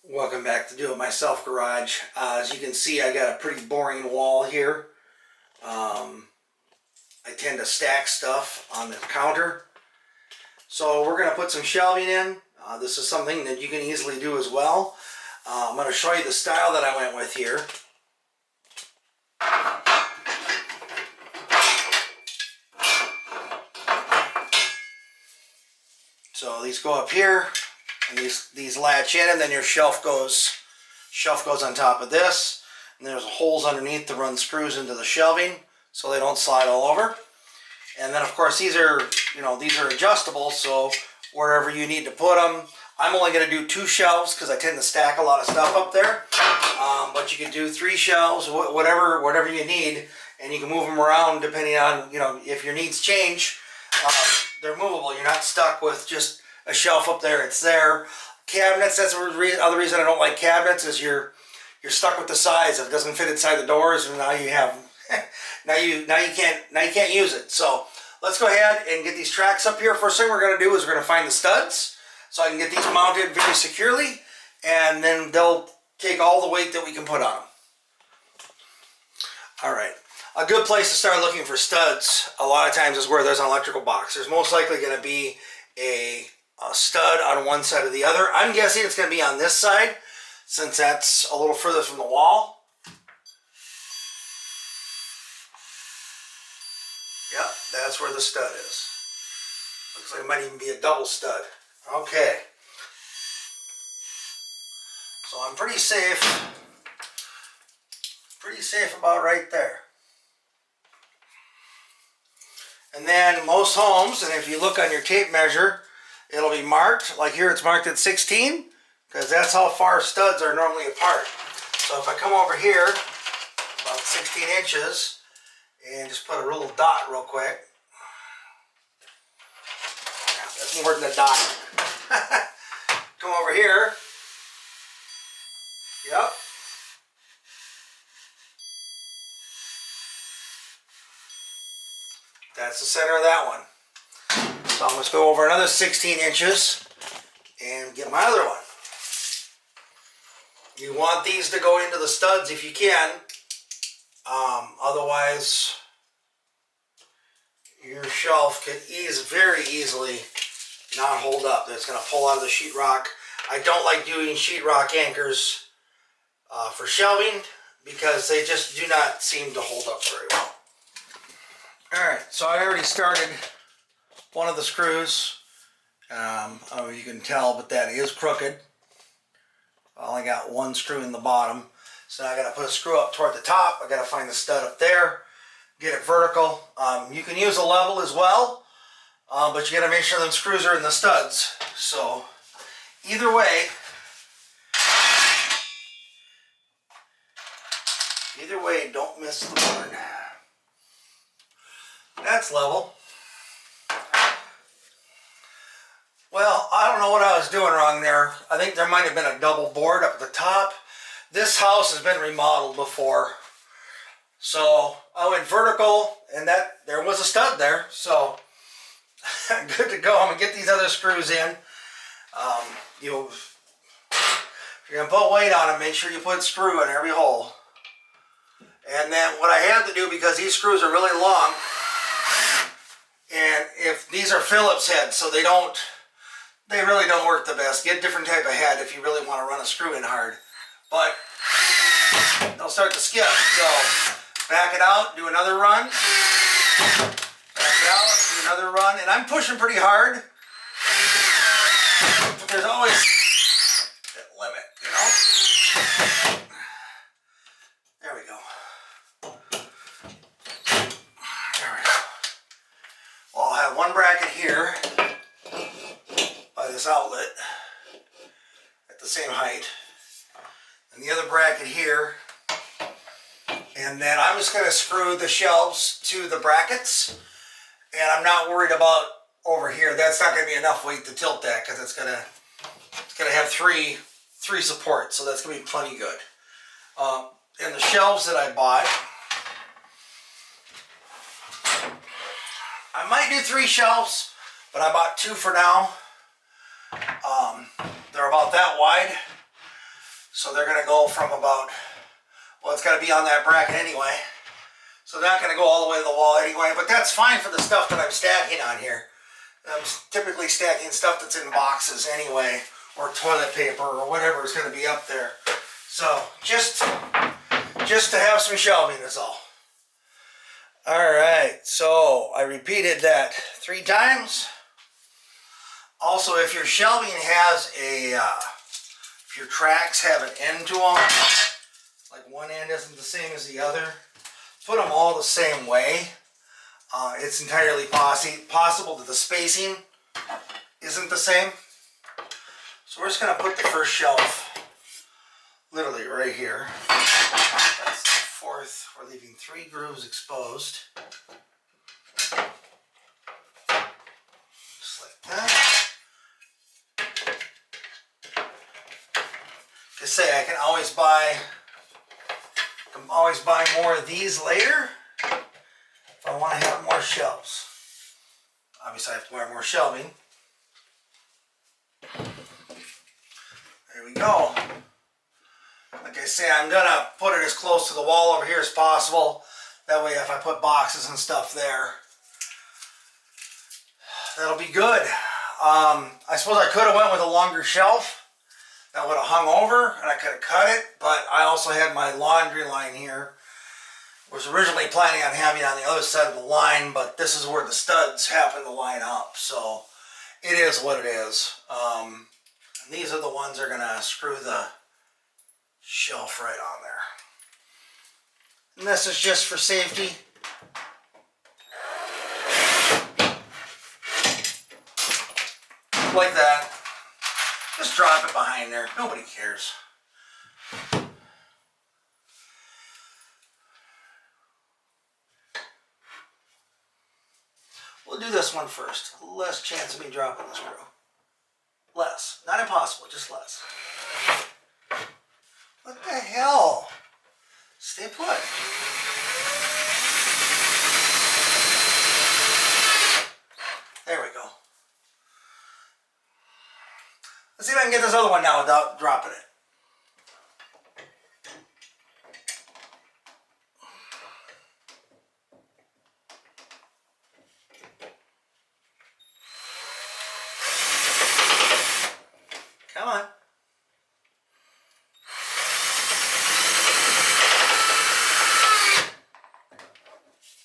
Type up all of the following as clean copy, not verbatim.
Welcome back to Do-It-Myself Garage. As you can see, I got a pretty boring wall here. I tend to stack stuff on the counter. So we're going to put some shelving in. This is something that you can easily do as well. I'm going to show you the style that I went with here. So these go up here, and these latch in, and then your shelf goes on top of this. And there's holes underneath to run screws into the shelving so they don't slide all over. And then of course these are adjustable, so wherever you need to put them. I'm only going to do 2 shelves because I tend to stack a lot of stuff up there. But you can do 3 shelves, whatever you need, and you can move them around depending on, if your needs change. They're movable. You're not stuck with just a shelf up there. It's there. Cabinets, that's the other reason I don't like cabinets, is you're stuck with the size. If it doesn't fit inside the doors, and now you have now you can't use it. So let's go ahead and get these tracks up here. First thing we're going to do is we're going to find the studs so I can get these mounted very securely, and then they'll take all the weight that we can put on them. All right. A good place to start looking for studs a lot of times is where there's an electrical box. There's most likely going to be a stud on one side or the other. I'm guessing it's going to be on this side since that's a little further from the wall. Yep, that's where the stud is. Looks like it might even be a double stud. Okay. So I'm pretty safe about right there. And then most homes, and if you look on your tape measure, it'll be marked. Like here it's marked at 16, because that's how far studs are normally apart. So if I come over here, about 16 inches, and just put a little dot real quick. Yeah, that's more than a dot. Come over here. Yep. That's the center of that one. So I'm going to go over another 16 inches and get my other one. You want these to go into the studs if you can. Otherwise, your shelf could very easily not hold up. It's going to pull out of the sheetrock. I don't like doing sheetrock anchors for shelving because they just do not seem to hold up very well. Alright, so I already started one of the screws. I don't know if you can tell, but that is crooked. I only got one screw in the bottom. So now I got to put a screw up toward the top. I got to find the stud up there, get it vertical. You can use a level as well, but you got to make sure them screws are in the studs. So either way, don't miss the board. That's level. Well, I don't know what I was doing wrong there. I think there might have been a double board up at the top. This house has been remodeled before. So I went vertical, and there was a stud there. So good to go. I'm going to get these other screws in. If you're going to put weight on them, make sure you put screw in every hole. And then what I had to do, because these screws are really long, and if these are Phillips heads, so they really don't work the best. Get a different type of head if you really want to run a screw in hard. But they'll start to skip. So back it out, do another run. Back it out, do another run. And I'm pushing pretty hard. But there's always that limit, There we go. Well, I'll have one bracket here by this outlet at the same height, and the other bracket here, and then I'm just going to screw the shelves to the brackets, and I'm not worried about over here. That's not going to be enough weight to tilt that, because it's going to have three supports, so that's going to be plenty good. And the shelves that I bought, I might do 3 shelves, but I bought 2 for now. They're about that wide. So they're going to go from about, well, it's got to be on that bracket anyway. So they're not going to go all the way to the wall anyway, but that's fine for the stuff that I'm stacking on here. I'm typically stacking stuff that's in boxes anyway, or toilet paper, or whatever is going to be up there. So just to have some shelving is all. Alright, so I repeated that 3 times. Also, if your shelving has a, if your tracks have an end to them, like one end isn't the same as the other, put them all the same way. It's entirely possible that the spacing isn't the same. So we're just going to put the first shelf literally right here. That's the 4th. We're leaving 3 grooves exposed. Just like that. Like I say, I can always buy more of these later if I want to have more shelves. Obviously I have to buy more shelving. There we go. Like I say, I'm going to put it as close to the wall over here as possible. That way if I put boxes and stuff there, that'll be good. I suppose I could have went with a longer shelf. That would have hung over and I could have cut it, but I also had my laundry line here. Was originally planning on having it on the other side of the line, but this is where the studs happen to line up, so it is what it is. And these are the ones that are going to screw the shelf right on there. And this is just for safety. Like that. Just drop it behind there. Nobody cares. We'll do this one first. Less chance of me dropping the screw. Less. Not impossible, just less. What the hell? Stay put. There we go. Let's see if I can get this other one now without dropping it. Come on.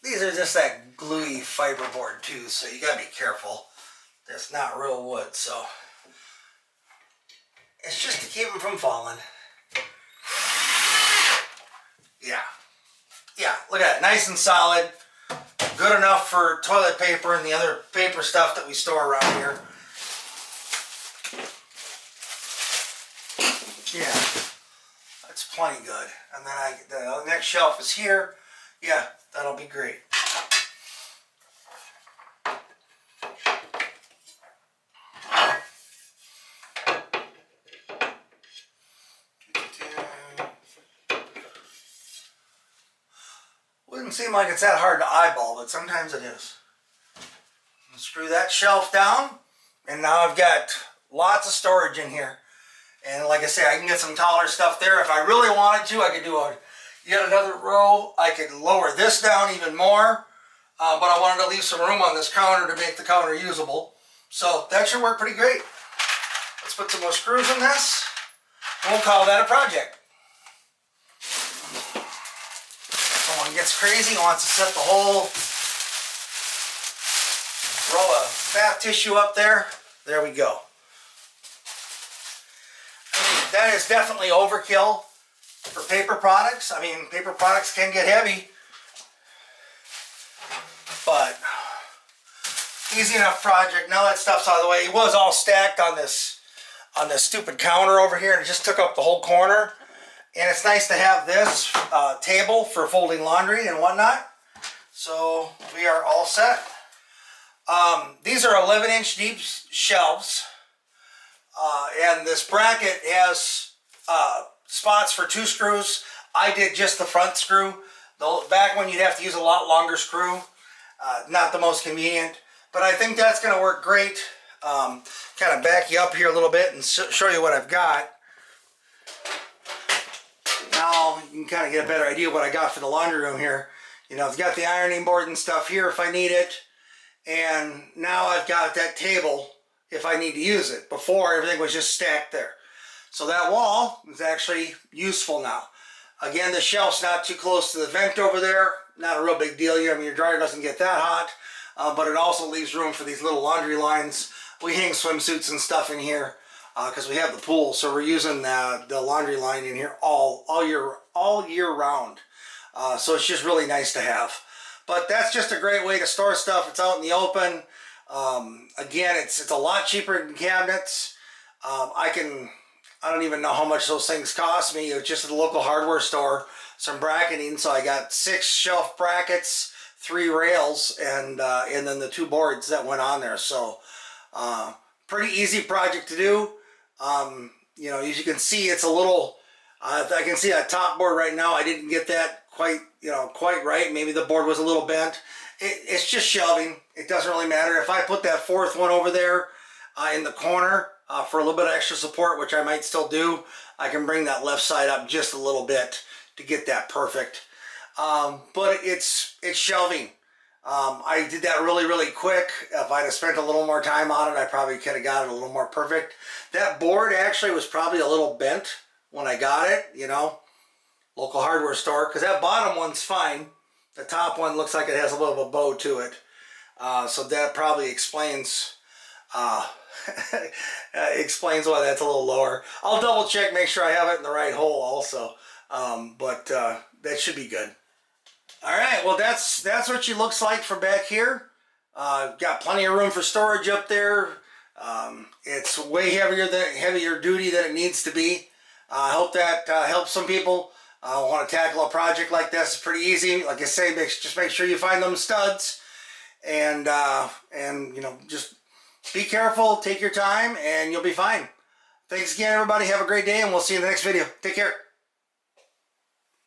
These are just that gluey fiberboard too, so you gotta be careful. That's not real wood, so it's just to keep them from falling. Yeah, look at it, nice and solid. Good enough for toilet paper and the other paper stuff that we store around here. Yeah, that's plenty good. And then the next shelf is here. Yeah, that'll be great. Wouldn't seem like it's that hard to eyeball, but sometimes it is. Screw that shelf down, and now I've got lots of storage in here. And like I say, I can get some taller stuff there. If I really wanted to, I could do yet another row. I could lower this down even more, but I wanted to leave some room on this counter to make the counter usable. So that should work pretty great. Let's put some more screws in this, and we'll call that a project. Someone gets crazy, wants to set the whole row of bath tissue up there. There we go. That is definitely overkill for paper products. I mean, paper products can get heavy, but easy enough project. Now that stuff's out of the way. It was all stacked on this stupid counter over here, and it just took up the whole corner. And it's nice to have this table for folding laundry and whatnot. So we are all set. These are 11-inch deep shelves. And this bracket has spots for 2 screws. I did just the front screw. The back one you'd have to use a lot longer screw. Not the most convenient, but I think that's going to work great. Kind of back you up here a little bit and show you what I've got. now you can kind of get a better idea what I got for the laundry room here. You know, I've got the ironing board and stuff here if I need it. And now I've got that table if I need to use it. Before, everything was just stacked there. So that wall is actually useful now. Again, the shelf's not too close to the vent over there. Not a real big deal here. I mean, your dryer doesn't get that hot. But it also leaves room for these little laundry lines. We hang swimsuits and stuff in here because we have the pool. So we're using the laundry line in here all year round. So it's just really nice to have. But that's just a great way to store stuff. It's out in the open. Again, it's a lot cheaper than cabinets. I don't even know how much those things cost me. It was just at the local hardware store. Some bracketing. So I got 6 shelf brackets, 3 rails, and then the 2 boards that went on there. So pretty easy project to do. You know, as you can see, it's a little. I can see that top board right now. I didn't get that quite right. Maybe the board was a little bent. It's just shelving. It doesn't really matter. If I put that 4th one over there in the corner for a little bit of extra support, which I might still do, I can bring that left side up just a little bit to get that perfect. But it's shelving. I did that really quick. If I'd have spent a little more time on it, I probably could have got it a little more perfect. That board actually was probably a little bent when I got it, you know, local hardware store, because that bottom one's fine. The top one looks like it has a little of a bow to it. So that probably explains explains why that's a little lower. I'll double check, make sure I have it in the right hole also. But that should be good. All right, well that's what she looks like from back here. Got plenty of room for storage up there. It's way heavier duty than it needs to be. I hope that helps some people. Want to tackle a project like this. It's pretty easy. Like I say, just make sure you find them studs, and you know, just be careful, take your time, and you'll be fine. Thanks again, everybody. Have a great day, and we'll see you in the next video. Take care.